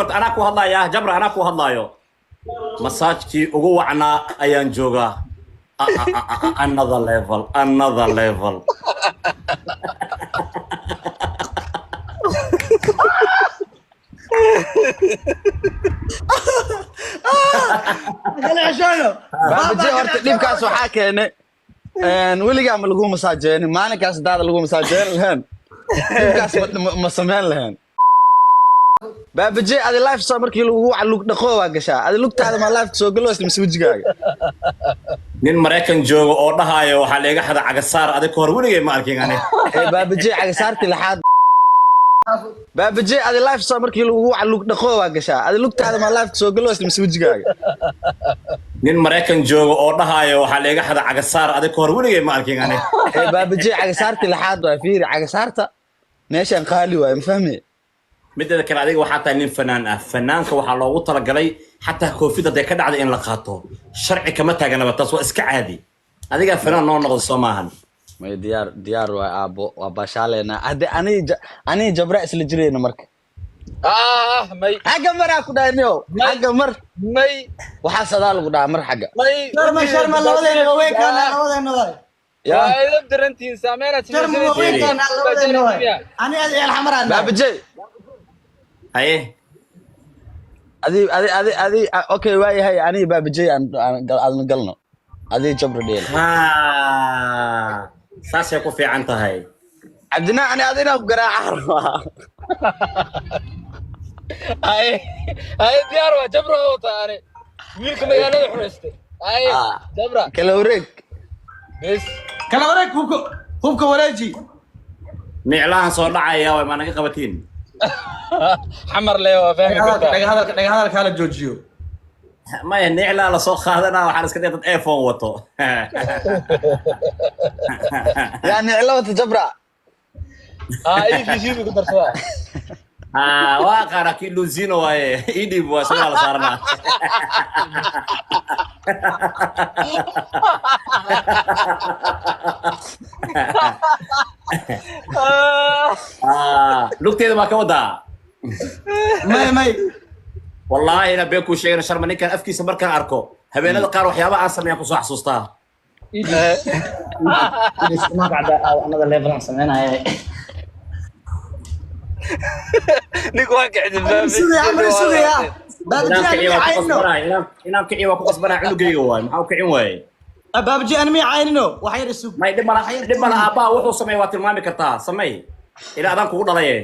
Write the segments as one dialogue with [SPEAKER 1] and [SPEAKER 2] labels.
[SPEAKER 1] أنا كو هلا يا جبر أنا كو هلا يو مساجكي ugu wacnaa ayaan joogaa another level
[SPEAKER 2] هلا عشانه
[SPEAKER 3] بابجي horta dhibkaas waxaa keenay weligaa ma lagu masaajeen maalinkaas daad lagu masaajeen lahayn dhibkaas ma sameyn lahayn baabaji adi life soo markii lagu lug dhaqo waa gashaa adi lugtaada ma life soo galo isla maswajigaaga
[SPEAKER 1] nin Mareykan joogo oo dhahayo waxa leega xada cagasaar adig hor weligay ma arkin ani
[SPEAKER 3] baabaji cagasaarti laxaad baabaji adi life soo markii lagu lug dhaqo waa gashaa adi lugtaada ma life soo galo isla maswajigaaga
[SPEAKER 1] nin Mareykan joogo oo dhahayo waxa leega xada cagasaar adig hor weligay ma arkin ani
[SPEAKER 3] baabaji cagasaarti laxaad waa fiiri cagasaarta meeshan qaali waa ma fahmi
[SPEAKER 1] midda kale adiga waxa tahay nin fanaan ah fanaanka waxa loogu talagalay xataa koofida day ka dhacday in la qaato sharci kama taaganaba taas waa iska caadi adiga fanaan noo noqdo Soomahan
[SPEAKER 3] may diyaar waa aabo waa bashaleena hade ani jabra isla jireena marka
[SPEAKER 4] may
[SPEAKER 3] xaga mar ku dhaayno xaga mar may waxa sadaal ugu dhaa mar xaga
[SPEAKER 4] may
[SPEAKER 2] شرم لودينا وين كان لودينا
[SPEAKER 3] يا
[SPEAKER 4] ايدم درنتين سامينا
[SPEAKER 2] شرم وين كان لودينا انا الحمراء
[SPEAKER 3] baabaji
[SPEAKER 1] haye
[SPEAKER 3] adi okay waayahay ani baabaji aan galno adi jabra dheel
[SPEAKER 1] ha saasay ku fiican tahay
[SPEAKER 3] abdina ani adina ku garaaca
[SPEAKER 4] ay diyaar waa jabra oo taane wiilka magaalada xureystay ay jabra
[SPEAKER 3] kala wareeg
[SPEAKER 4] bes
[SPEAKER 2] كلا وراك هوبك وراجي
[SPEAKER 1] niclaan soo dhacaya way ma naga qabatiin
[SPEAKER 4] xamar leh waa fahmi kartaa
[SPEAKER 2] دغ هذا كلا جوجيو
[SPEAKER 1] maya niclaa la soo qaadanaa waxaan iska dhigay dad iPhone wato
[SPEAKER 3] yani cilawta jabra
[SPEAKER 4] ay fiisidu ku darsada
[SPEAKER 1] waa qaara ki luzino waaye idib waa soo la saarnaa lugteeda ma ka wadaa
[SPEAKER 2] ماي
[SPEAKER 1] والله انا بينكو شيء شرم ninkan afkiisa markaan arko habeenada qaar waxyaabo aan sameeyay ku soo xasuustaa
[SPEAKER 2] ما بعد another level سمعناها
[SPEAKER 4] niku waa kacdin
[SPEAKER 2] سوريا
[SPEAKER 1] inaan kiciyo waa ku qasbanaa cunugayga waay maxaa u kicin waaye
[SPEAKER 2] بابجي انا مي عاينو وحير السوق
[SPEAKER 1] may dhib mala aabaa wuxuu sameeyay waa tilmaami kartaa sameey ila adan kugu dhalaye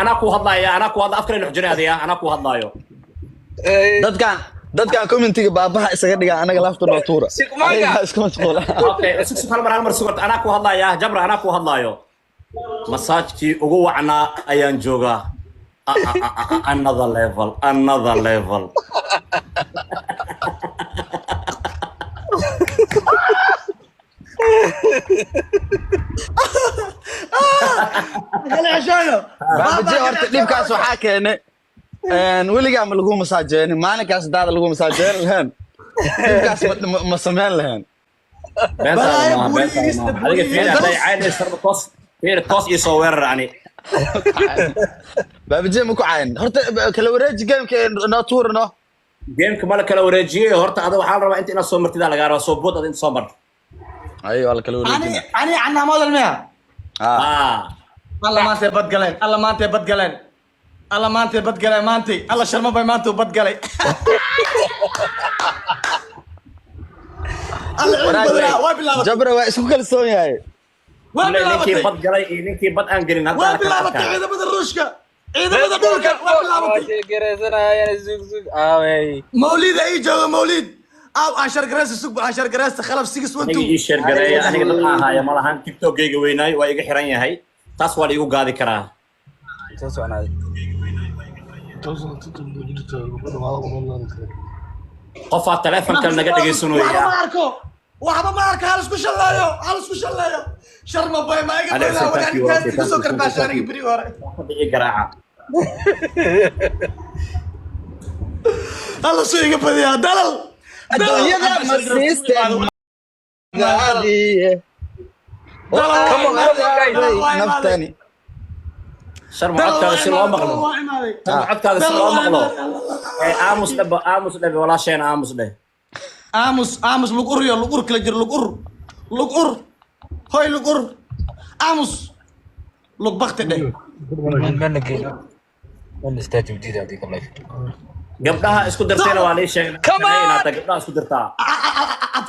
[SPEAKER 1] أنا كو هضايا أنا كو هضا أفكر إنه حجري هذيا أنا كو هضايو
[SPEAKER 3] dadkan commentiga baabaha isaga dhiga anaga lafta nootura
[SPEAKER 4] Shikmaaga.
[SPEAKER 3] iska mashquula
[SPEAKER 1] أوكي سكسك هالمرة سكرت أنا كو هضايا جبر أنا كو هضايو مساجكي ugu wacnaa ayaan joogaa another level
[SPEAKER 2] هلا عشانه
[SPEAKER 3] baabaji horta dhibkaas waxaa keenay weligaa ma lagu masaajeen maalinkaas daad lagu masaajeen lahayn dhibkaas ma sameyn lahayn
[SPEAKER 1] adiga fiir haday caynay sarba toos iyo soo weerar ani
[SPEAKER 3] baabaji ma ku cayn horta kala wareeji gameka noo tuurano
[SPEAKER 1] geemka ma la kala wareejiyay horta ada waxaa la rabaa inta inaad soo martida lagaa rabaa soo bood ad inta soo marto
[SPEAKER 3] ayo waa la kala wareejina
[SPEAKER 2] انا عنا مود المياه الله ما انت بدقلين الله ما انت بدقلين الله ما انت بدقلين ما انت الله شرم باي ما انت بدقلين الله
[SPEAKER 3] jabra waa isku kalsoon yahay
[SPEAKER 1] ninkii bad galay iyo ninkii bad aan gelin hadda
[SPEAKER 2] وين بلعبتي عيدة بدل روشكا عيدة بدل دولكا وين بلعبتي
[SPEAKER 4] gereysanaayaan zug away
[SPEAKER 2] موليد اي جو موليد او عشر جراس السوق عشر جراس خلف 6
[SPEAKER 1] aniga ii sheer gareeya aniga dad aan haya ma lahan tiktokgayga weynaay waa iga xiran yahay taas waa la igu gaadi karaa
[SPEAKER 4] soo soconaaday
[SPEAKER 1] qofaa telefonkan naga dhegaysanooya
[SPEAKER 2] ماركو وحبا ماركو هل اسكو شلايو شرم باي ما اجي
[SPEAKER 1] Alex,
[SPEAKER 2] ولا
[SPEAKER 1] thank you,
[SPEAKER 2] ولا
[SPEAKER 1] okay,
[SPEAKER 2] كان
[SPEAKER 1] thank
[SPEAKER 2] سكر
[SPEAKER 1] you,
[SPEAKER 2] باش
[SPEAKER 1] thank
[SPEAKER 2] انا
[SPEAKER 1] you.
[SPEAKER 2] بري ورا
[SPEAKER 1] ii garaaca
[SPEAKER 2] الله سو يقف يا دلل
[SPEAKER 3] adduunyada ma siisteen gaadiye naftani
[SPEAKER 1] sharma codkaada si loo maqlo sharma codkaada si loo maqlo aamus dhebe walaasheen aamus dheh
[SPEAKER 2] aamus lug ur iyo lug ur kala jiro lug ur hoy lug ur aamus lug bakti dheh
[SPEAKER 1] gabdhaha isku dirtayna waa lii sheegay inaad gabdhaha isku dirtaa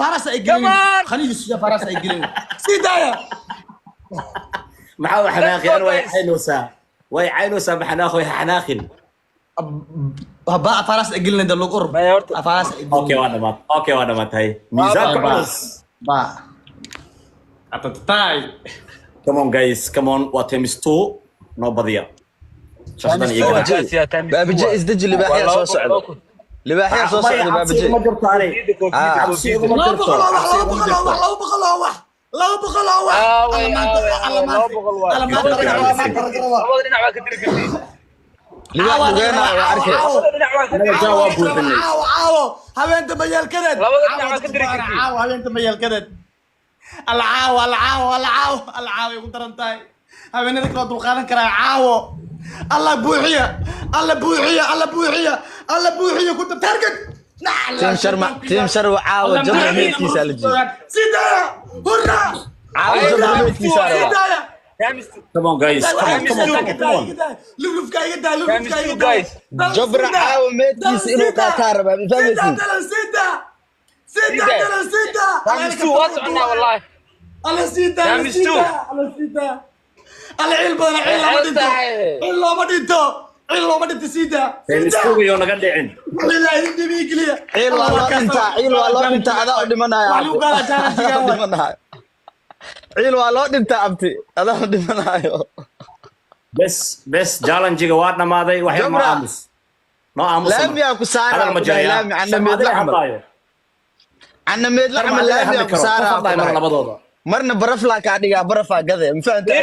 [SPEAKER 2] faras ay gelin khaniis ya faras ay gelin sidaya
[SPEAKER 1] maxaa xanaaqi an way caynoosaa maxanaaqo xanaaqin
[SPEAKER 2] haba faras ay gelin da lug ur faras
[SPEAKER 1] okay waa dhamaatay miisaanka culus
[SPEAKER 2] ba atatatay
[SPEAKER 1] come on guys come on waa times 2 noo badiya shaqadan iyo
[SPEAKER 3] baabaje isdaji libaaxya soo socdo libaaxya soo socdo baabaje
[SPEAKER 1] ma jirto ani cabsi iguma jirto
[SPEAKER 2] laba boqol oo wax
[SPEAKER 3] libaax lugeena waa arkay
[SPEAKER 2] habeenta mayaalkadeed habeenta mayaalkadeed alcaawo igu daran tahay habeenada kala dulqaadan karaa caawo alla buuxiya ku target
[SPEAKER 3] tiim sharwa caawo jabra meedkiisa la jiiyo
[SPEAKER 2] sidaya hurra
[SPEAKER 3] caawo jabra meedkiisa raba
[SPEAKER 1] come on guys come on
[SPEAKER 2] lufka iga daa
[SPEAKER 3] jabra caawo meedkiisa inuu qaataa rabaa ma fahmaysin
[SPEAKER 2] sida alla sida alla ciil badan ciil looma dhinto sida
[SPEAKER 1] taymistuugiyo naga dhicin
[SPEAKER 2] ilaahi dibi kaliya
[SPEAKER 3] ciil waa loo dhintaa adaa u dhimanayo ciil waa loo dhintaa abti adaa u dhimanayo
[SPEAKER 1] bes challenge-ga waa dhamaaday waxay noo aamus
[SPEAKER 3] laamiyaa ku saaraa laami canameed laxmal laamiyaa ku saaraa
[SPEAKER 1] labadooda
[SPEAKER 3] marna baraflaa kaa dhigaa barafaa gade ma fahanta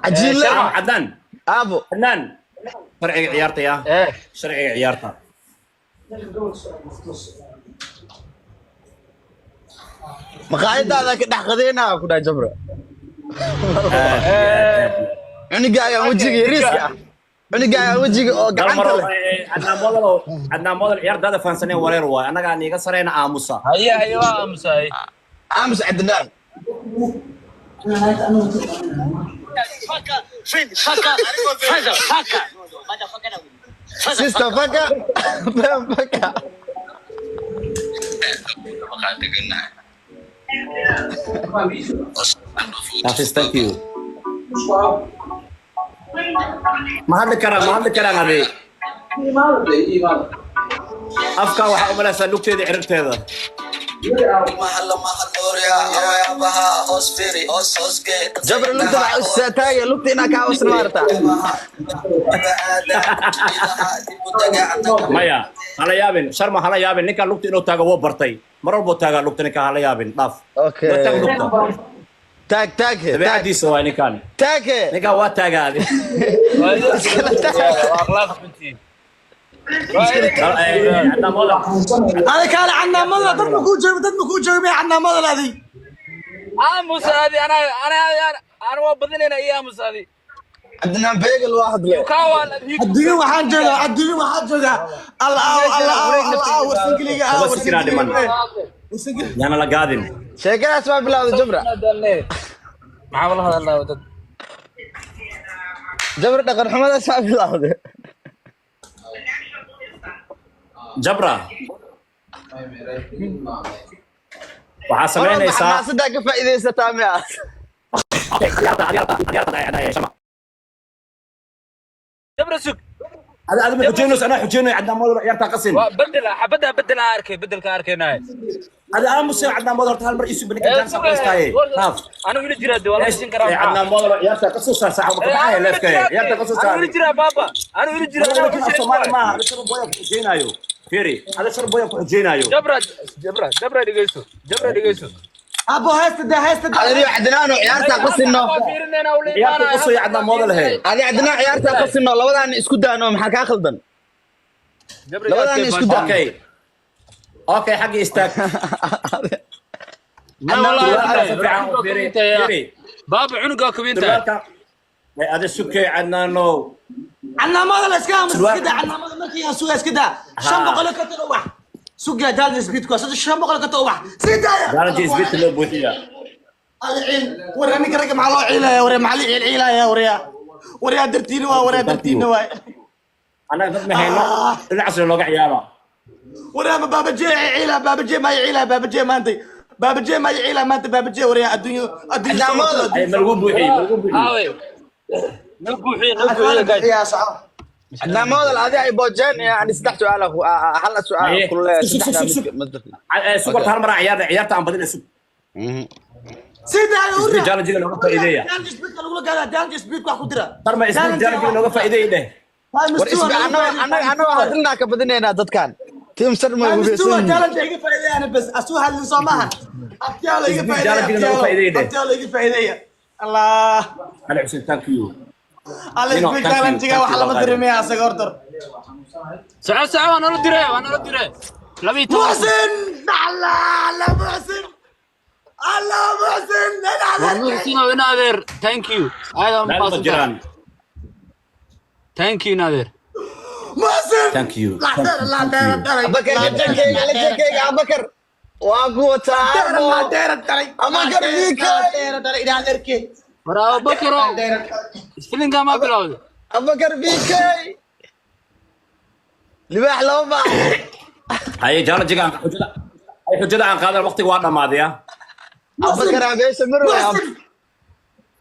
[SPEAKER 3] cajiilla
[SPEAKER 1] cadaan
[SPEAKER 3] aabo
[SPEAKER 1] cadaan sharciga ciyaarta yaa sharciga ciyaarta
[SPEAKER 3] maqaayadaada ka dhex qadeynaa ku dhaa jabra cunigaaga wejiga yariiska ah cunigaaga wejiga oo gacanta leh
[SPEAKER 1] cadaan model ciyaartaada fahansaneen wareer waay annagaa niiga sareyna aamusa
[SPEAKER 3] aamus cadnaan sister faka faka
[SPEAKER 1] Hafiz, thank you. Ma hadli karaan adi afka waxaa u malaysaa lugteeda ciribteeda
[SPEAKER 3] jabra lugta waxaa ustaataagay lugta inaa kaa wasna maarta
[SPEAKER 1] maya hala yaabin sharma hala yaabin ninkaan lugta inuu taago wuu bartay mar walbuu taagaa lugta ninkaan hala yaabin dhaaf
[SPEAKER 3] okay
[SPEAKER 1] taag lugta
[SPEAKER 3] taag
[SPEAKER 1] dabeecadiisa waay ninkaan waa taagaadi
[SPEAKER 2] هذا كان عنا مضى تدمكو جومي عنا مضى هذه
[SPEAKER 4] aamus هذه انا وبدين هنا ايه aamus هذه
[SPEAKER 3] عندنا بيجل واحد له
[SPEAKER 2] الدنيا وحان جوجا الله وسنقلي
[SPEAKER 1] yaana la gaadin
[SPEAKER 3] sheekadaas waa bilowday jabra
[SPEAKER 4] maxaa wala hadalnaa dad
[SPEAKER 3] jabra dhaqan xumadaas waa bilowday
[SPEAKER 1] jabra waxaa samaynaysaa
[SPEAKER 3] xamaasadaa ka faa'iidaysataa miya
[SPEAKER 4] jabra sug
[SPEAKER 1] هذا ما حجينوس انا حجينو عندنا مودر عيارتا قسم
[SPEAKER 4] بدل حبدا بدل اركي بدل كاركيناي
[SPEAKER 1] هذا امس عندنا مودر هل مر يسو بنك كان سبستاي ناف
[SPEAKER 4] انا ولي جرا دي والله سين كرام
[SPEAKER 1] عندنا مودر عيارتا قصص صاحب معايا ليفك عيارتا قصص
[SPEAKER 4] انا ولي جرا بابا انا ولي جرا
[SPEAKER 1] ما هذا شرب بويا حجينايو فيري هذا شرب بويا حجينايو
[SPEAKER 4] جبرا دغيسو
[SPEAKER 2] ابو هيست
[SPEAKER 3] هذه عدنان عيارتا قسنو
[SPEAKER 1] عيارتا قصو عندنا مودر هي
[SPEAKER 3] هذه عدنان عيارتا قسنو لبدان isku daano maxaa ka khaldan لبدان isku daa
[SPEAKER 1] اوكي حقي استاك
[SPEAKER 4] ما والله
[SPEAKER 1] surwaalka si fiican u fiiri fiiri
[SPEAKER 4] بابا عنقه كبينته
[SPEAKER 1] surwaalka ada sukay cadnaanow
[SPEAKER 2] عنا ما لا اسكام كده عنا ما مركي يا سوق كده شن بقول لك تروح سوق جال سبيد كوس شن بقول لك تروح سيدا
[SPEAKER 1] jaalanji isbit loo buuxiya
[SPEAKER 2] العين وراني كرك مع الله عيله يا وري معلي عيله يا وريا درتيني وريا درتيني واي
[SPEAKER 1] anaga dad ma hayno dhinacaas looga ciyaara
[SPEAKER 2] وريا بابا جي عيله بابا جي ما عيله بابا جي ما انت بابا جي ما عيله ما انت بابا جي وريا الدنيا
[SPEAKER 1] ay malgu buuxiy
[SPEAKER 4] هاوي نبوحي قاعد
[SPEAKER 2] يا صاحب
[SPEAKER 3] عندنا موديل هذه اي بوجين يعني 6 سؤال هل سؤال كل 6
[SPEAKER 1] sugarta hal mar ciyaarta aan badin isug
[SPEAKER 2] سيدا
[SPEAKER 1] isbit jaalanjiga looga faa'iideeya
[SPEAKER 2] جانج سبيد لو قال جانج سبيد واخو ترى
[SPEAKER 1] tarma isbit jaalanjiga looga faa'iideeyay dheh
[SPEAKER 3] war isba ana hadalna ka badinayna dadkan team sar ma
[SPEAKER 2] مستوى
[SPEAKER 3] hubeysan
[SPEAKER 2] جالنت يجي فايدة أنا بس أسوها اللي صامها أبتيالو يجي
[SPEAKER 1] اسمي
[SPEAKER 2] فايدة
[SPEAKER 1] جالنت يجي فايدة.
[SPEAKER 2] أبتيالو يجي فايدة الله
[SPEAKER 1] ana xuseen thank you
[SPEAKER 2] الله
[SPEAKER 1] You know,
[SPEAKER 2] يسبيك
[SPEAKER 1] thank you,
[SPEAKER 2] جالنت يجي
[SPEAKER 1] thank you,
[SPEAKER 2] وحلا ما
[SPEAKER 1] الله
[SPEAKER 2] تدري مياه سكورتر
[SPEAKER 4] ساعة وانا رد دري لبيت
[SPEAKER 2] محسن الله محسن الله محسن
[SPEAKER 4] محسن ونادر ثانك يو هذا
[SPEAKER 1] لا ma jiraan
[SPEAKER 4] ثانك يو نادر
[SPEAKER 2] محسن
[SPEAKER 1] thank you
[SPEAKER 2] لا دير لا دير
[SPEAKER 3] بكر جكيك بكر واقوى تعب
[SPEAKER 2] لا دير
[SPEAKER 3] أما قريك.
[SPEAKER 2] إلى دركي
[SPEAKER 4] برافو بكرو سفلين قام بلاود
[SPEAKER 3] بكر بيكي libaax loo baax
[SPEAKER 1] haye jaalanjiga xujada aan qaadan waqtiga waa dhamaaday
[SPEAKER 3] abakar abeesha marway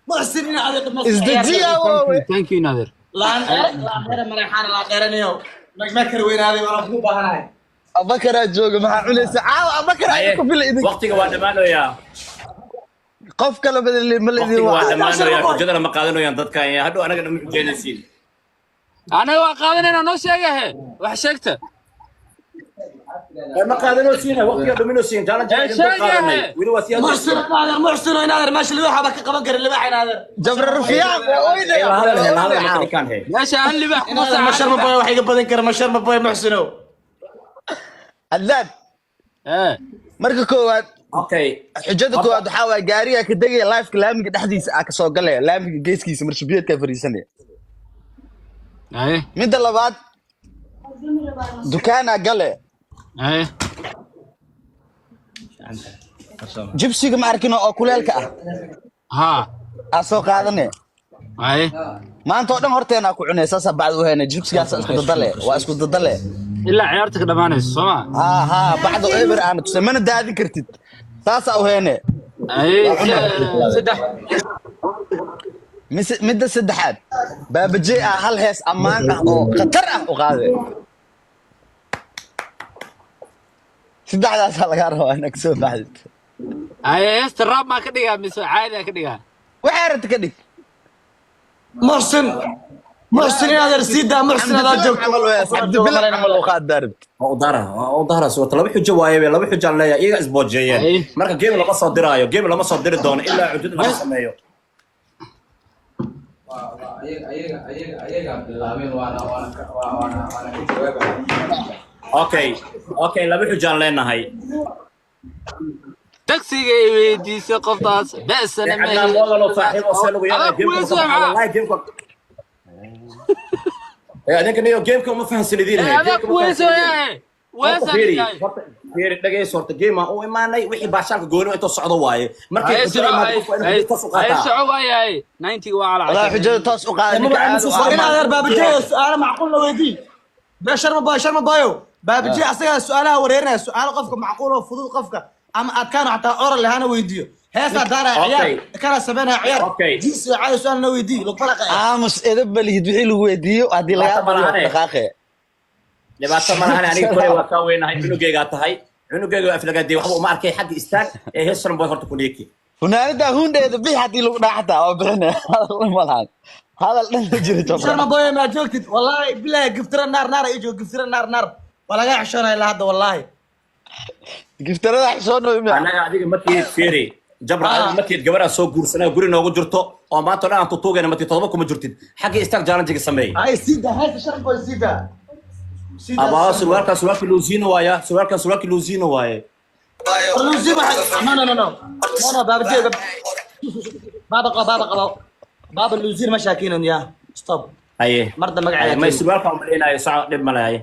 [SPEAKER 2] محسن إلى هذا
[SPEAKER 3] isdajiya waawe
[SPEAKER 4] ثانك يو نادر
[SPEAKER 2] لا دير مريحان لا دير نيو ما كروين هذه ولا مو بهاي
[SPEAKER 3] abakar jooga maxaa cunaysa caawa abakar ay ku fil idin
[SPEAKER 1] waqtiga waa dhamaanayaa
[SPEAKER 3] qof kala badal ma leedin
[SPEAKER 1] waqtiga waa
[SPEAKER 3] waa
[SPEAKER 1] dhamaanayaa xujada lama qaadanayaan dadkan hadhow anaga dhama xujeynaysiin
[SPEAKER 4] انا قادنا نو شيغه wax sheegta
[SPEAKER 1] ma qaadanaysiin waqtiga dhuminaysiin jaalanjiga inta qaadanay wili waa siyaasad
[SPEAKER 2] محسن وينادر ماشي اللي وحبك قبل قر اللي باحي نادر
[SPEAKER 3] jabra rufiyaa ooyda
[SPEAKER 1] hada ma kali kan he
[SPEAKER 4] ماشي هل اللي بحكم
[SPEAKER 2] ما شرم بوي waxay gabadan kara ma sharma booy muxsino
[SPEAKER 3] hadad
[SPEAKER 4] ايه
[SPEAKER 3] marka koowaad
[SPEAKER 1] okay
[SPEAKER 3] xujada koowaad waxa waa gaariga ka degaya live laamiga dhexdiisa ka soo galaya laamiga geeskiisa marshabiyeedka fariisanaya
[SPEAKER 4] ايه
[SPEAKER 3] midda labaad dukaana gale
[SPEAKER 4] ايه
[SPEAKER 3] jibsiga ma arkino oo kuleelka
[SPEAKER 4] ها
[SPEAKER 3] ah soo qaadane
[SPEAKER 4] ايه
[SPEAKER 3] maanta oo dhan horteena ku cunaysa sabacad u heena jibsigaas isku dadale waa isku dadale
[SPEAKER 4] الا عيارتك دمانيس سما
[SPEAKER 3] ها bacdo eber aan tusmana daadi kartid saasa u heene
[SPEAKER 4] ايه صدح
[SPEAKER 3] midda saddexaad baabajey ah hal hees ammaan ah oo khatar ah u qaade saddexdaas laga rabaa inaad soo baxdid
[SPEAKER 4] ايه استراب ما كدغا مس عادي كدغا
[SPEAKER 3] waxay rabta ka dhig
[SPEAKER 2] محسن ينادر سيدا محسن هذا جوك
[SPEAKER 3] cabdibilan ma loo qaad daarib
[SPEAKER 1] udara soo laba xujo waaye laba xujo aan leeyahay iyaga isboojeeyeen marka game lama soo diraayo game lama soo diri doono ilaa xujada la sameeyo ayaga bilaabeen waana okay laba xujo aan leenahay
[SPEAKER 4] تاكسي ويديس قفطاس بس انا
[SPEAKER 1] عندنا موديل صاحب وصلوا ويانا هذاك نيو جيمكم ما فهمت سيدين
[SPEAKER 4] هذا كويس يا وين
[SPEAKER 1] فيري دغاي صورت جيم او ايمانay wixii baashalka gooni inta socdo waaye markay xujada ma ku
[SPEAKER 4] اي سعو اي 90 وعلى
[SPEAKER 3] والله
[SPEAKER 4] 10
[SPEAKER 3] xujada toos u qaad
[SPEAKER 2] ينادر بابجي انا معقول لو ويدي لا شرم بايو بابجي اسا سؤالها وريرنا سؤال قفك معقول وفضول قفك اما ادكان حتى اور اللي انا ويديو هيسا دار عيال كان سبنها عيال جيس عايز سؤال نو ويدي لو فرق
[SPEAKER 3] aamus edab balid wixii lagu weydiiyo hadii laga bariyo dhaqaaqe
[SPEAKER 1] libaata malahan aniga kore waa ka weynahay cunugeyga tahay cunugeyga aflagaadii waxba uma arkay xaq istaag ee heesran boy horta ku leeki
[SPEAKER 3] funaanada hundeeda bix hadii lagu dhaxata oo bixina malahan hadal dhan la jiro jabra
[SPEAKER 2] شرم بايو ما جوكتid والله بالله قفتر النار يجو قفتر النار ولا قاع حشونا الا هذا والله
[SPEAKER 3] giftarada xishoon oo
[SPEAKER 1] anaga adiga markii fiiri jabra markii gabadha soo guursanay guri noogu jirto oo maanta dhan aan tuugayna markii todoba kuma jirtid xaqi istaag jaalanjiga sameey
[SPEAKER 2] هاي سيدا هاي شرم بايو سيدا
[SPEAKER 1] aba suwalka luusino waaya suwalka luusino waaye
[SPEAKER 2] لوزير واحد نو بابا جي بابا اللوزير مشاكين يا ستوب
[SPEAKER 1] haye
[SPEAKER 2] مرضى مقعد
[SPEAKER 1] ma surwaalka u malaynayo saca dhib ma leeyahay